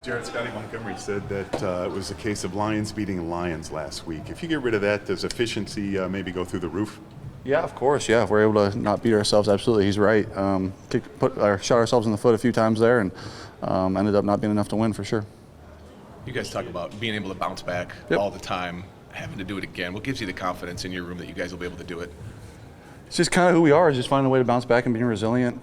Jared, Scotty Montgomery said that it was a case of Lions beating Lions last week. If you get rid of that, does efficiency maybe go through the roof? Yeah, of course. Yeah, if we're able to not beat ourselves, absolutely, he's right. Shot ourselves in the foot a few times there, and ended up not being enough to win for sure. You guys talk about being able to bounce back all the time, having to do it again. What gives you the confidence in your room that you guys will be able to do it? It's just kind of who we are. Is just finding a way to bounce back and being resilient,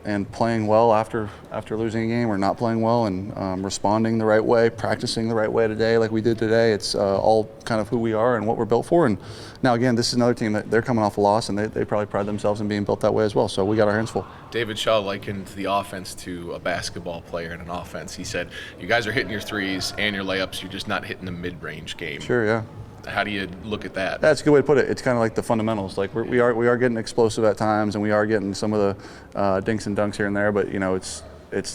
and playing well after losing a game or not playing well, and responding the right way, practicing the right way today, like we did today. It's all kind of who we are and what we're built for. And now again, this is another team that they're coming off a loss, and they probably pride themselves in being built that way as well. So we got our hands full. David Shaw likened the offense to a basketball player in an offense. He said, "You guys are hitting your threes and your layups. You're just not hitting the mid-range game." Sure, yeah. How do you look at that? That's a good way to put it. It's kind of like the fundamentals. Like we are getting explosive at times, and we are getting some of the dinks and dunks here and there. But you know, it's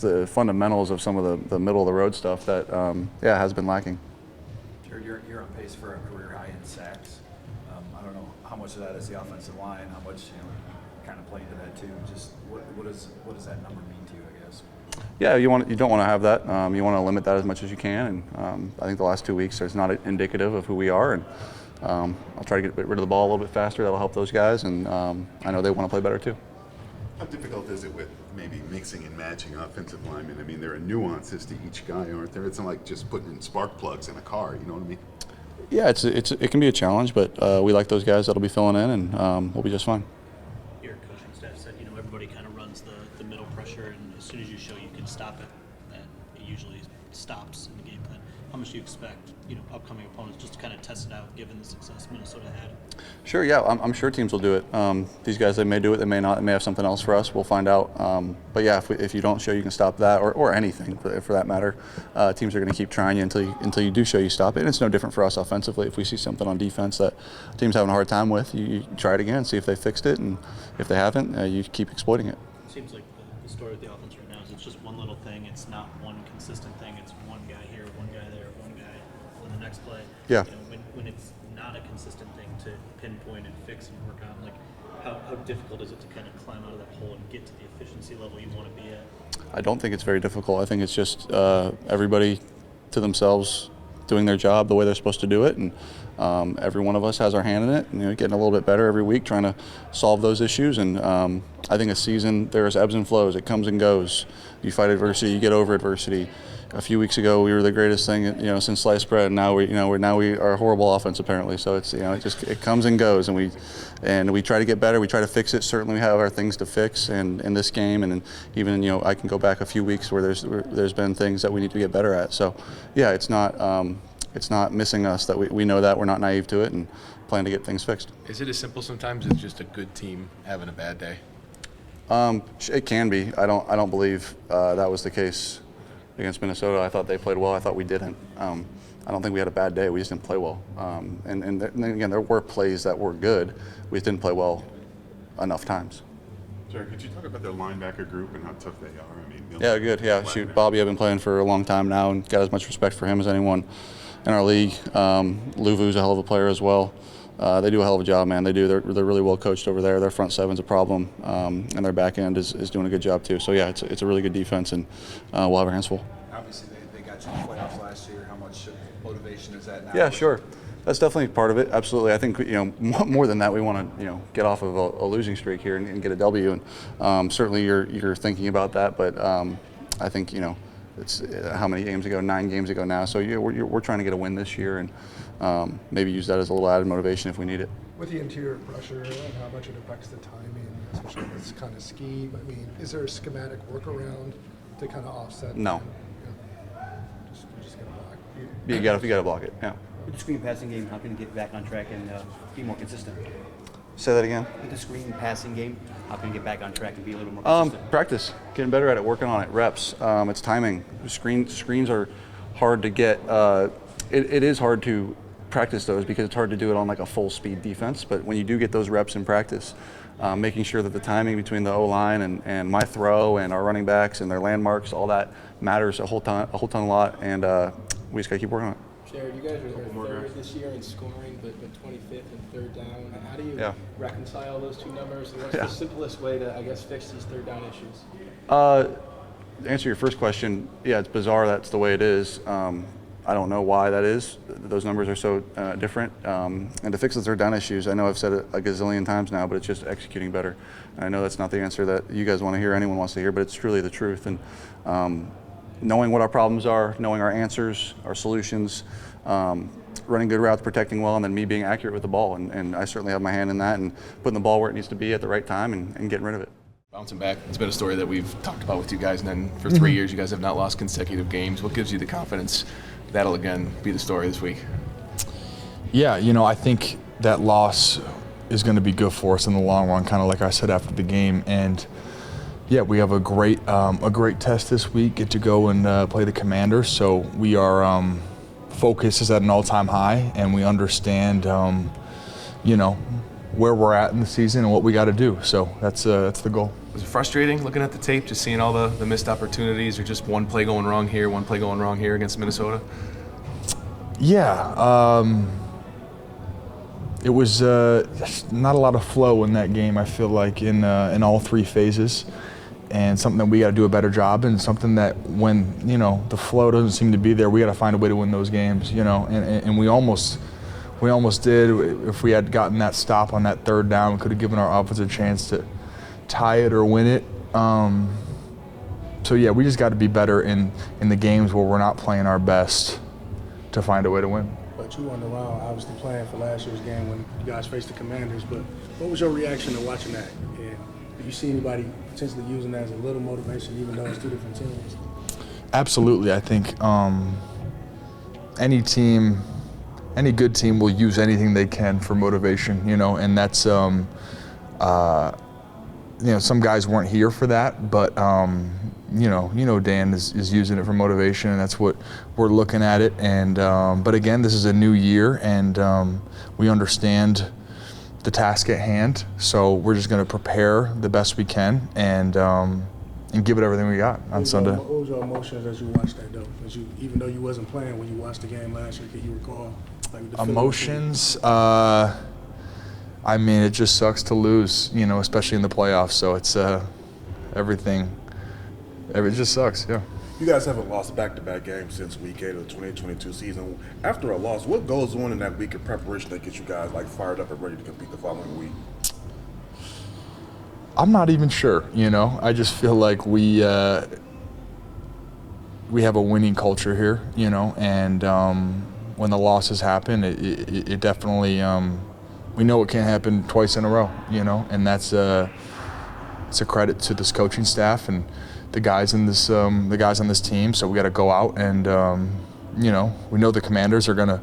the fundamentals of some of the middle of the road stuff that has been lacking. Jared, you're on pace for a career high in sacks. I don't know how much of that is the offensive line, how much kind of play into that too. Just what does that number mean to you, I guess? Yeah, you don't want to have that. You want to limit that as much as you can, and I think the last 2 weeks it's not indicative of who we are. And I'll try to get rid of the ball a little bit faster. That'll help those guys, and I know they want to play better too. How difficult is it with maybe mixing and matching offensive linemen? I mean, there are nuances to each guy, aren't there? It's not like just putting in spark plugs in a car. You know what I mean? Yeah, it can be a challenge, but we like those guys that'll be filling in, and we'll be just fine. Your coaching staff said, everybody kind of runs the middle pressure, and as soon as you show you can stop it, that it usually stops in the game plan. How much do you expect, upcoming opponents just to kind of test it out, given the success Minnesota had? Sure, yeah, I'm sure teams will do it. These guys, they may do it, they may not. They may have something else for us. We'll find out. But yeah, if you don't show you can stop that, or anything for that matter, teams are going to keep trying you until you do show you stop it. And it's no different for us offensively. If we see something on defense that teams having a hard time with, you try it again, see if they fixed it, and if they haven't, you keep exploiting it. It seems like the story of the offense right now is it's just one little thing. It's not one consistent thing. It's one guy here, one guy there, one guy on the next play. Yeah. When it's not a consistent thing to pinpoint and fix and work on, like how difficult is it to kind of climb out of that hole and get to the efficiency level you want to be at? I don't think it's very difficult. I think it's just everybody to themselves doing their job the way they're supposed to do it, and every one of us has our hand in it, and getting a little bit better every week, trying to solve those issues. And I think a season, there's ebbs and flows. It comes and goes. You fight adversity, you get over adversity. A few weeks ago, we were the greatest thing, since sliced bread, and now we are a horrible offense apparently. So it's it comes and goes, and we try to get better. We try to fix it. Certainly, we have our things to fix, and in this game, and even I can go back a few weeks where there's been things that we need to get better at. So yeah, it's not missing us. That we know that we're not naive to it, and plan to get things fixed. Is it as simple sometimes as just a good team having a bad day? It can be. I don't believe that was the case against Minnesota. I thought they played well. I thought we didn't. I don't think we had a bad day. We just didn't play well. And then again, there were plays that were good. We just didn't play well enough times. Jared, could you talk about their linebacker group and how tough they are? I mean, yeah, good. Yeah, shoot, Bobby, I've been playing for a long time now, and got as much respect for him as anyone in our league. Luvu's a hell of a player as well. They do a hell of a job, man. They do. They're really well coached over there. Their front seven's a problem, and their back end is doing a good job too. So yeah, it's a really good defense, and we'll have our hands full. Obviously, they got you in the playoffs last year. How much motivation is that now? Yeah, sure. That's definitely part of it. Absolutely. I think more than that, we want to get off of a losing streak here and get a W. And certainly you're thinking about that, but I think it's how many games ago? 9 games ago now. So we're trying to get a win this year, and maybe use that as a little added motivation if we need it. With the interior pressure and how much it affects the timing, especially with this kind of scheme, I mean, is there a schematic workaround to kind of offset? No. Just get a block. You got to block it. Yeah. With the screen passing game, how can you get back on track and be more consistent? Say that again. With the screen passing game, how can you get back on track and be a little more consistent? Practice, getting better at it, working on it, reps. It's timing. Screens are hard to get. It is hard to practice those because it's hard to do it on like a full speed defense. But when you do get those reps in practice, making sure that the timing between the O-line and my throw and our running backs and their landmarks, all that matters a whole ton a lot, and we just got to keep working on it. Jared, you guys are third this year in scoring, but 25th in third down. How do you reconcile those two numbers? And what's the simplest way to, fix these third down issues? to answer your first question, yeah, it's bizarre that's the way it is. I don't know why that is. Those numbers are so different. And to fix the third down issues, I know I've said it a gazillion times now, but it's just executing better. And I know that's not the answer that you guys want to hear, anyone wants to hear, but it's truly the truth. And knowing what our problems are, knowing our answers, our solutions, running good routes, protecting well, and then me being accurate with the ball. And I certainly have my hand in that and putting the ball where it needs to be at the right time and getting rid of it. Bouncing back, it's been a story that we've talked about with you guys, and then for 3 years you guys have not lost consecutive games. What gives you the confidence that'll again be the story this week? Yeah, I think that loss is going to be good for us in the long run, kind of like I said after the game. And yeah, we have a great test this week, get to go and play the Commanders. So we are focus is at an all-time high, and we understand where we're at in the season and what we got to do. So that's the goal. Was it frustrating looking at the tape, just seeing all the missed opportunities, or just one play going wrong here, one play going wrong here against Minnesota? Yeah, it was not a lot of flow in that game, I feel like, in all three phases, and something that we got to do a better job, and something that when the flow doesn't seem to be there, we got to find a way to win those games, and we almost did. If we had gotten that stop on that third down, we could have given our offense a chance to tie it or win it. So yeah, we just got to be better in the games where we're not playing our best to find a way to win. But you weren't around, obviously, playing for last year's game when you guys faced the Commanders. But what was your reaction to watching that? And do you see anybody potentially using that as a little motivation, even though it's two different teams? Absolutely. I think any good team will use anything they can for motivation, and that's, some guys weren't here for that, but, Dan is using it for motivation, and that's what we're looking at it. And, but again, this is a new year, and we understand the task at hand, so we're just going to prepare the best we can and give it everything we got on Sunday. What was your emotions as you watched that, though? Even though you wasn't playing when you watched the game last year, can you recall? Emotions, it just sucks to lose, especially in the playoffs. So it's everything. It just sucks, yeah. You guys haven't lost back-to-back games since Week 8 of the 2022 season. After a loss, what goes on in that week of preparation that gets you guys fired up and ready to compete the following week? I'm not even sure. I just feel like we have a winning culture here, and when the losses happen, it definitely we know it can't happen twice in a row, and that's it's a credit to this coaching staff and the guys on this team. So we got to go out and we know the Commanders they're gonna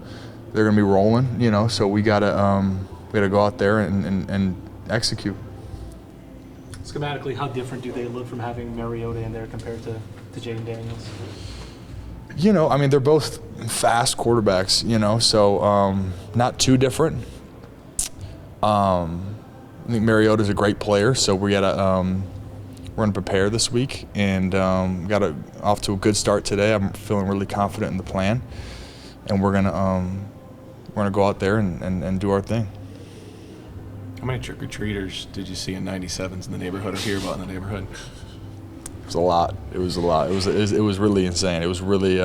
be rolling, so we gotta go out there and execute. Schematically, how different do they look from having Mariota in there compared to Jaden Daniels? They're both fast quarterbacks, so not too different. I think Mariota's a great player, so we're gonna prepare this week, and got off to a good start today. I'm feeling really confident in the plan, and we're gonna go out there and do our thing. How many trick-or-treaters did you see in 97s in the neighborhood or hear about in the neighborhood? It was a lot. It was really insane. It was really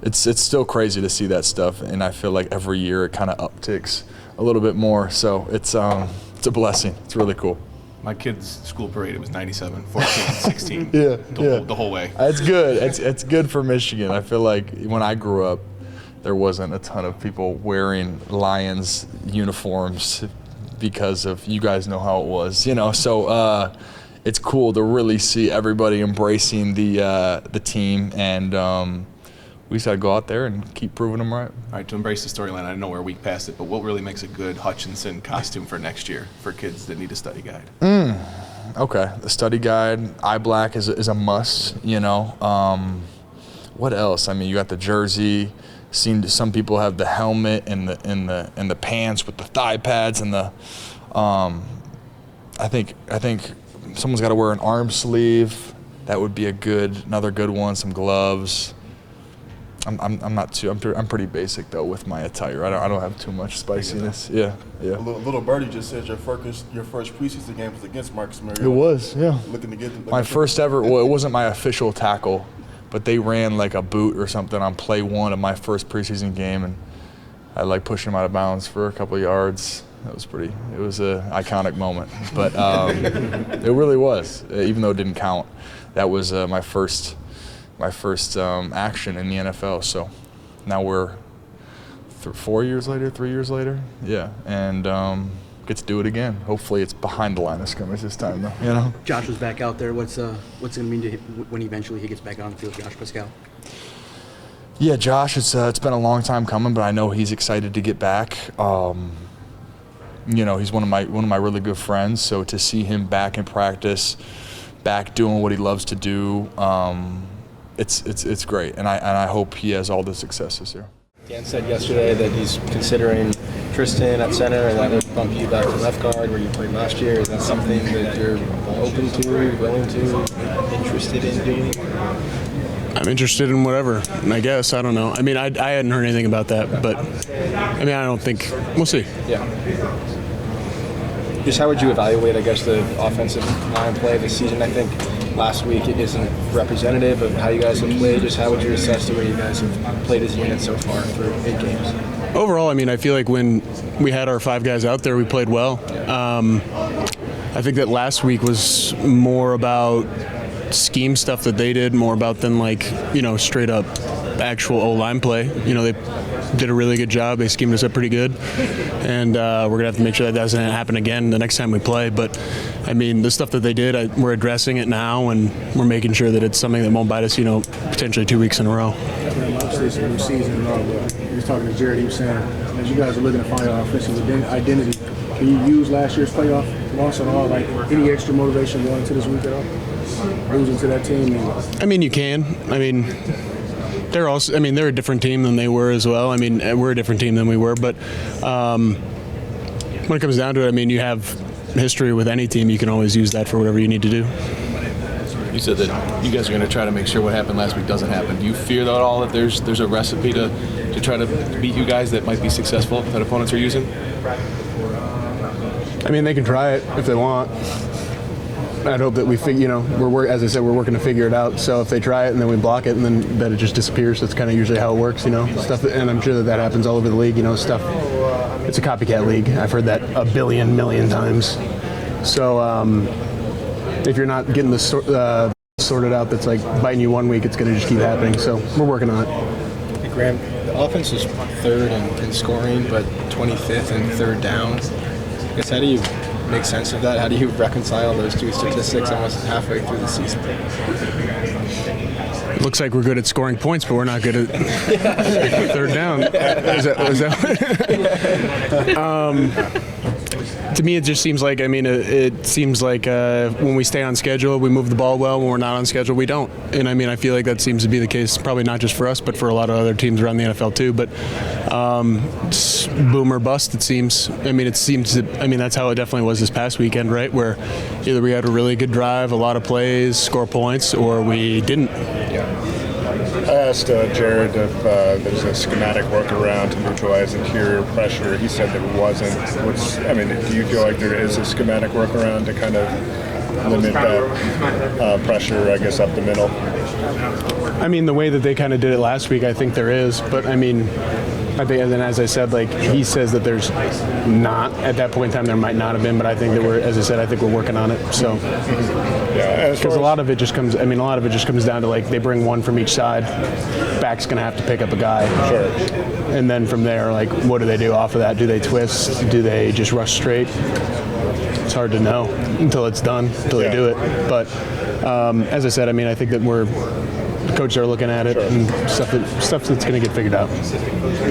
it's still crazy to see that stuff, and I feel like every year it kind of upticks a little bit more. So it's a blessing. It's really cool. My kid's school parade, it was 97, 14, 16. The whole way. That's good. It's good for Michigan. I feel like when I grew up, there wasn't a ton of people wearing Lions uniforms because of, you guys know how it was, So it's cool to really see everybody embracing the team, and we just got to go out there and keep proving them right. All right, to embrace the storyline, I know we're a week past it, but what really makes a good Hutchinson costume for next year for kids that need a study guide? Okay, the study guide, eye black is a must, What else? You got the jersey. Seen some people have the helmet and the pants with the thigh pads and the. I think someone's got to wear an arm sleeve. That would be another good one. Some gloves. I'm not too. I'm pretty basic though with my attire. I don't have too much spiciness. Yeah. Little birdie just said your first preseason game was against Marcus Mariota. It was, yeah. Looking to get my first ever. Well, it wasn't my official tackle, but they ran like a boot or something on play 1 of my first preseason game, and I like pushed him out of bounds for a couple of yards. It was an iconic moment, but it really was. Even though it didn't count, that was my first action in the NFL. So now we're 3 years later, yeah, and get to do it again. Hopefully, it's behind the line of scrimmage this time, though. You know. Josh was back out there. What's it gonna mean to him when eventually he gets back on the field? Josh Pascal. Yeah, Josh. It's been a long time coming, but I know he's excited to get back. You know, he's one of my really good friends. So to see him back in practice, back doing what he loves to do, it's great. And I hope he has all the success this year. Dan said yesterday that he's considering Trystan at center, and that would bump you back to left guard where you played last year. Is that something that you're open to, willing to, interested in doing? I'm interested in whatever, I guess. I don't know. I mean, I hadn't heard anything about that, but I mean, I don't think we'll see. Yeah. Just how would you evaluate, I guess, the offensive line play this season? I think last week it isn't representative of how you guys have played. Just how would you assess the way you guys have played as a unit so far through 8 games? Overall, I mean, I feel like when we had our 5 guys out there, we played well. I think that last week was more about scheme stuff that they did, more about than like, you know, straight up actual O-line play. You know, they did a really good job. They schemed us up pretty good, and we're gonna have to make sure that doesn't happen again the next time we play. But I mean, the stuff that they did, we're addressing it now, and we're making sure that it's something that won't bite us, you know, potentially 2 weeks in a row. Obviously, it's a new season and all, but he was talking to Jared. He was saying, as you guys are looking to find your offensive identity, can you use last year's playoff loss at all? Like any extra motivation going into this week at all? Losing to that team? I mean, you can. I mean, they're a different team than they were as well. I mean, we're a different team than we were, but when it comes down to it, I mean, you have history with any team. You can always use that for whatever you need to do. You said that you guys are going to try to make sure what happened last week doesn't happen. Do you fear at all that there's a recipe to try to beat you guys that might be successful that opponents are using? I mean, they can try it if they want. I'd hope that as I said, we're working to figure it out. So if they try it and then we block it and then that it just disappears, that's kind of usually how it works, you know. And I'm sure that happens all over the league, you know, stuff. It's a copycat league. I've heard that a billion million times. So if you're not getting the sorted out, that's like biting you one week, it's going to just keep happening. So we're working on it. Hey, Graham, the offense is 3rd in scoring, but 25th in 3rd down. I guess how do you make sense of that? How do you reconcile those 2 statistics almost halfway through the season? It looks like we're good at scoring points, but we're not good at 3rd down. Is that to me, it just seems like, it seems like when we stay on schedule, we move the ball well. When we're not on schedule, we don't. And I mean, I feel like that seems to be the case, probably not just for us, but for a lot of other teams around the NFL too. But it's boom or bust, it seems. I mean, that's how it definitely was this past weekend, right? Where either we had a really good drive, a lot of plays, score points, or we didn't. I asked Jared if there's a schematic workaround to neutralize interior pressure. He said there wasn't. Do you feel like there is a schematic workaround to kind of limit that pressure, I guess, up the middle? I mean, the way that they kind of did it last week, I think there is. But I mean, I think, and then as I said, like he says that there's not at that point in time there might not have been, but I think that I think we're working on it. So yeah, because a lot of it just comes down to like they bring one from each side. Back's gonna have to pick up a guy. Sure. And then from there, like what do they do off of that? Do they twist? Do they just rush straight? It's hard to know until it's done, until they do it. But as I said, I mean, I think that the coaches are looking at it and stuff that's going to get figured out.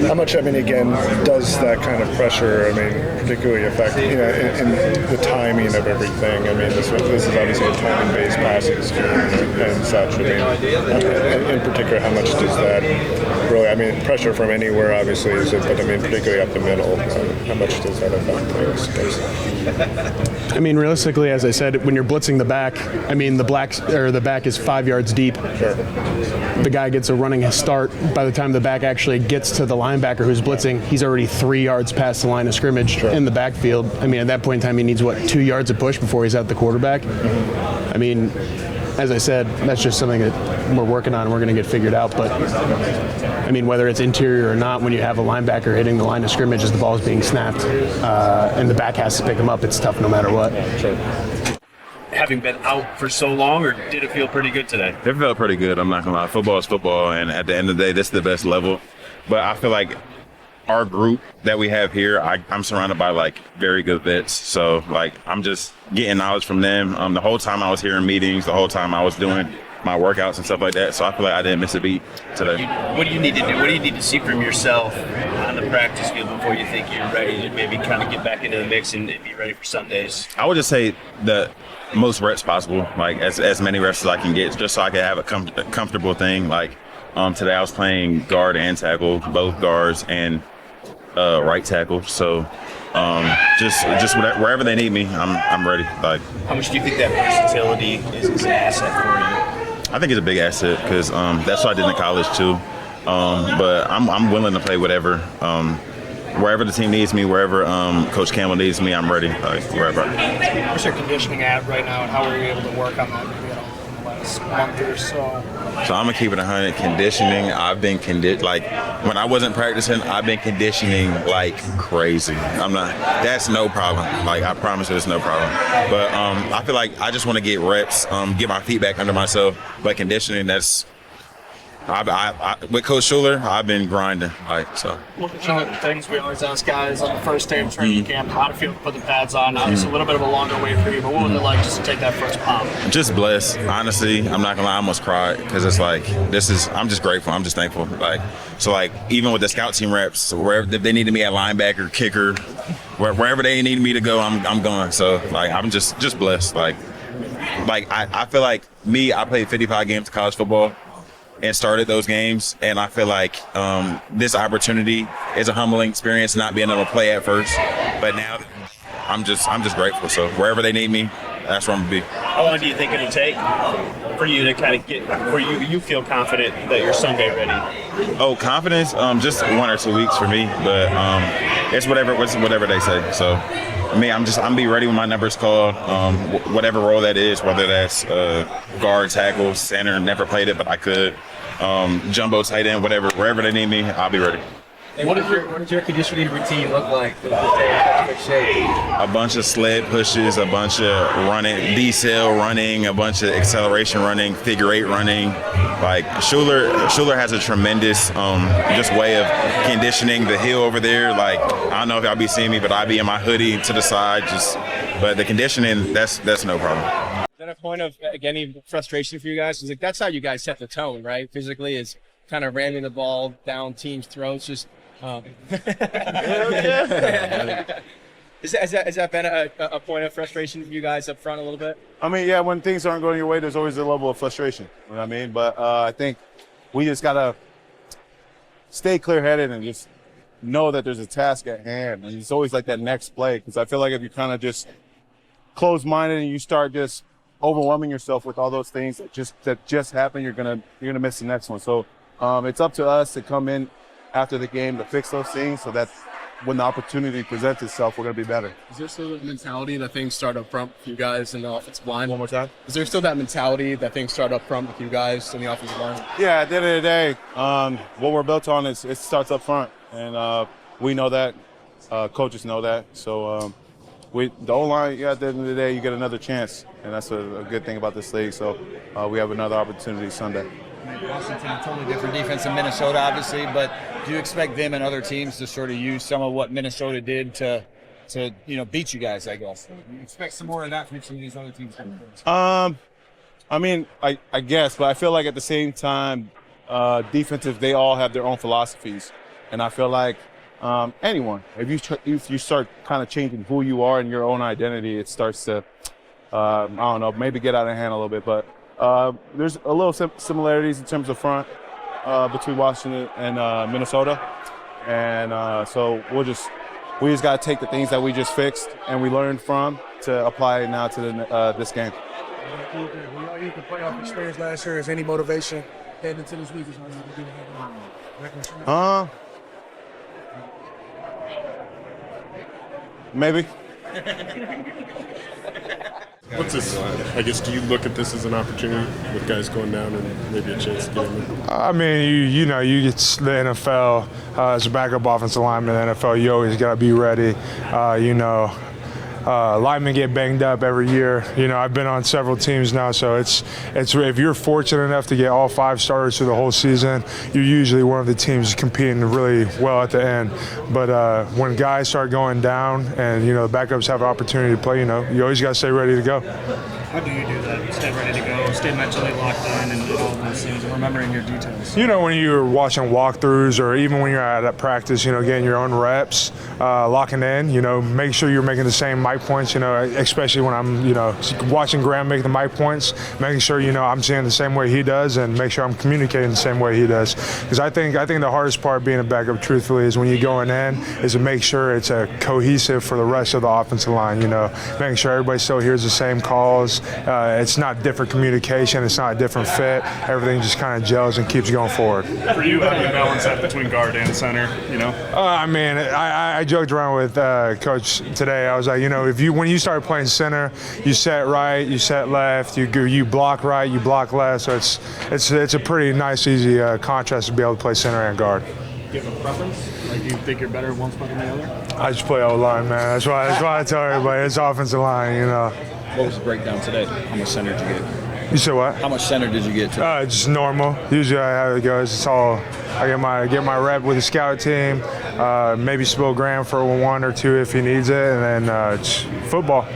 How much, again, does that kind of pressure, particularly affect, in the timing of everything? This is obviously a timing-based passing scheme and such. In particular, how much does that really, pressure from anywhere obviously is it, but particularly up the middle, how much does that affect things? I mean, realistically, as I said, when you're blitzing the back, I mean, the back is 5 yards deep. Sure. The guy gets a running start. By the time the back actually gets to the linebacker who's blitzing, he's already 3 yards past the line of scrimmage in the backfield. I mean, at that point in time, he needs, 2 yards of push before he's at the quarterback? I mean, as I said, that's just something that we're working on and we're going to get figured out. But, I mean, whether it's interior or not, when you have a linebacker hitting the line of scrimmage as the ball is being snapped and the back has to pick him up, it's tough no matter what. Having been out for so long, or did it feel pretty good today? It felt pretty good. I'm not going to lie. Football is football, and at the end of the day, this is the best level. But I feel like our group that we have here, I'm surrounded by like very good vets. So like I'm just getting knowledge from them. The whole time I was here in meetings, the whole time I was doing my workouts and stuff like that. So I feel like I didn't miss a beat today. What do you need to do? What do you need to see from yourself on the practice field before you think you're ready to maybe kind of get back into the mix and be ready for Sundays? I would just say the most reps possible, like as many reps as I can get, just so I can have a comfortable thing. Like today I was playing guard and tackle, both guards and right tackle. So just wherever they need me, I'm ready. Like, how much do you think that versatility is an asset for you? I think it's a big asset because that's what I did in college too. But I'm willing to play whatever. Wherever the team needs me, wherever Coach Campbell needs me, I'm ready. Like wherever. Where's your conditioning at right now, and how are you able to work on that maybe at all in the last month or so? So I'm gonna keep it 100. Conditioning, I've been like when I wasn't practicing, I've been conditioning like crazy. That's no problem. Like I promise you, it's no problem. But I feel like I just want to get reps, get my feet back under myself. But conditioning, that's. With Coach Schuler, I've been grinding. So. One of the things we always ask guys on the first day of training camp, how to feel to put the pads on. Obviously, a little bit of a longer wait for you, but what was it like just to take that first pump? Just blessed. Honestly, I'm not gonna lie, I almost cried because it's like I'm just grateful. I'm just thankful. Like even with the scout team reps, wherever if they needed me at linebacker, kicker, wherever they need me to go, I'm going. So like I'm just blessed. Like I feel like I played 55 games of college football and started those games, and I feel like this opportunity is a humbling experience, not being able to play at first, but now I'm just grateful. So wherever they need me, that's where I'm gonna be. How long do you think it'll take for you to kind of get where you feel confident that you're Sunday ready? Oh, confidence? Just 1 or 2 weeks for me, but it's whatever they say. So I mean, I'm be ready when my number's called, whatever role that is, whether that's guard, tackle, center. Never played it, but I could. Jumbo, tight end, whatever. Wherever they need me, I'll be ready. Hey, what does your conditioning routine look like to stay in such good shape? A bunch of sled pushes, a bunch of running, D-cell running, a bunch of acceleration running, figure 8 running. Like Schuler has a tremendous just way of conditioning the hill over there. Like I don't know if y'all be seeing me, but I be in my hoodie to the side. But the conditioning, that's no problem. Is that a point of any frustration for you guys? Because that's how you guys set the tone, right? Physically, is kind of ramming the ball down teams' throats. Just. Has that been a point of frustration for you guys up front a little bit? I mean, yeah, when things aren't going your way, there's always a level of frustration. You know what I mean? But I think we just got to stay clear-headed and just know that there's a task at hand. And it's always like that next play, because I feel like if you kind of just close-minded and you start just overwhelming yourself with all those things that just happen, you're gonna miss the next one. So it's up to us to come in after the game to fix those things so that when the opportunity presents itself, we're going to be better. Is there still that mentality that things start up front with you guys in the offensive line? One more time? Is there still that mentality that things start up front with you guys in the offensive line? Yeah, at the end of the day, what we're built on is it starts up front. And we know that. Coaches know that. So the O-line, at the end of the day, you get another chance. And that's a good thing about this league. So we have another opportunity Sunday. Washington, a totally different defense than Minnesota, obviously, but do you expect them and other teams to sort of use some of what Minnesota did to beat you guys, I guess? You expect some more of that from some of these other teams? I mean, I guess, but I feel like at the same time, defensive, they all have their own philosophies. And I feel like anyone, if you start kind of changing who you are and your own identity, it starts to, I don't know, maybe get out of hand a little bit, but there's a little similarities in terms of front between Washington and Minnesota, and so we just got to take the things that we just fixed and we learned from to apply now to this game. We all used the playoff experience last year. Is any motivation heading into this week? Maybe. What's this? I guess, do you look at this as an opportunity with guys going down and maybe a chance to get in there? I mean, you know, you get the NFL as a backup offensive lineman in the NFL. You always got to be ready. Linemen get banged up every year. You know, I've been on several teams now, so it's if you're fortunate enough to get all 5 starters through the whole season, you're usually one of the teams competing really well at the end. But when guys start going down and, you know, the backups have an opportunity to play, you know, you always got to stay ready to go. How do you do that? Stay ready to go, stay mentally locked in, and all those things, and remembering your details. You know, when you're watching walkthroughs or even when you're at practice, you know, getting your own reps, locking in, you know, make sure you're making the same mic points, you know, especially when I'm, you know, watching Graham make the mic points, making sure, you know, I'm seeing the same way he does and make sure I'm communicating the same way he does. Because I think the hardest part being a backup, truthfully, is when you're going in, is to make sure it's a cohesive for the rest of the offensive line, you know, making sure everybody still hears the same calls. It's not different communication. It's not a different fit. Everything just kind of gels and keeps going forward. For you, how do you balance that between guard and center, you know? I mean, I joked around with Coach today. I was like, you know, when you start playing center, you set right, you set left, you block right, you block left. So it's a pretty nice, easy contrast to be able to play center and guard. Do you have a preference? Like, do you think you're better one spot than the other? I just play O-line, man. That's why I tell everybody it's offensive line, you know. What was the breakdown today? How much center did you get? You said what? How much center did you get today? Just normal. Usually how it goes. It's all I get my rep with the scout team. Maybe spill Graham for 1 or 2 if he needs it, and then it's football.